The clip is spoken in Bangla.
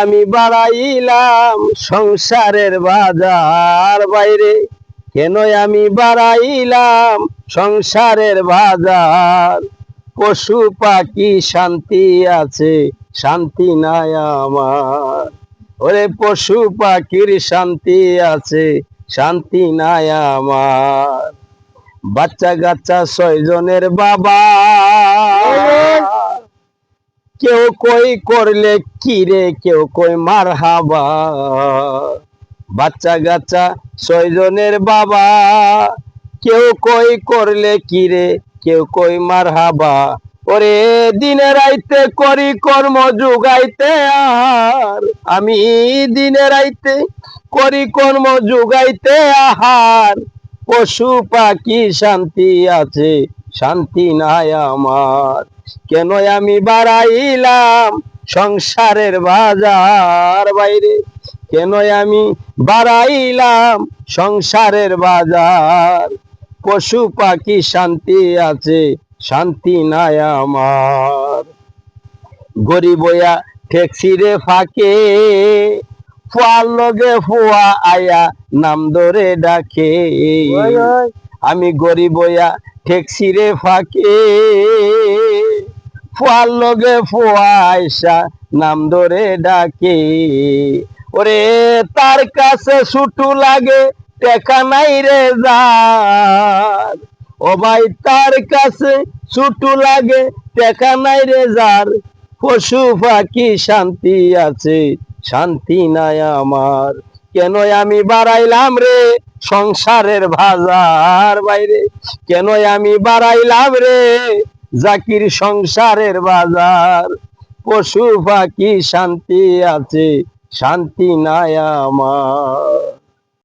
আমি বাড়াইলাম সংসারের বাজার বাইরে, কেন আমি বাড়াইলাম সংসারের বাজার। পশু পাখি শান্তি আছে, শান্তি নাই আমার। ওরে পশু পাখির শান্তি আছে, শান্তি নাই আমার। বাচ্চা কাচ্চা 6 জনের বাবা, কেউ কই করলে কিরে, কেউ কই মার হাবা। বাচ্চা কাচ্চা 6 জনের বাবা, কেউ কই করলে কিরে, কেউ কই মার হাবা। ওরে দিনে রাইতে করি কর্ম যুগাইতে আহার, আমি দিনে রাইতে করি কর্ম যুগাইতে আহার। পশু পাখি শান্তি আছে, শান্তি নাই আমার। কেন আমি বাড়াইলাম সংসারের বাজার বাইরে, কেন আমি বাড়াইলাম সংসারের বাজার। পশু পাখি শান্তি আছে, শান্তি নাই আমার। গরিব হইয়া ঠেকছি রে ফাঁকে, ফুয়ার লগে ফুয়া আয়া নাম ধরে ডাকে। আমি গরিব হইয়া ঠেকছি রে ফাঁকে, ফুয়ার লগে ফুয়া আয়সা নাম ধরে ডাকে। ওরে তার কাছে ছুটু লাগে টেকা নাই রে যার, ও ভাই তার কাছে ছুটু লাগে টেকা নাই রে যার। পশু পাখি শান্তি আছে, শান্তি নাই আমার। কেন আমি বাড়াইলাম রে সংসারের বাজার বাইরে, কেন আমি বাড়াইলাম রে জাকির সংসারের বাজার। পশু পাখি শান্তি আছে, শান্তি নাই আমার।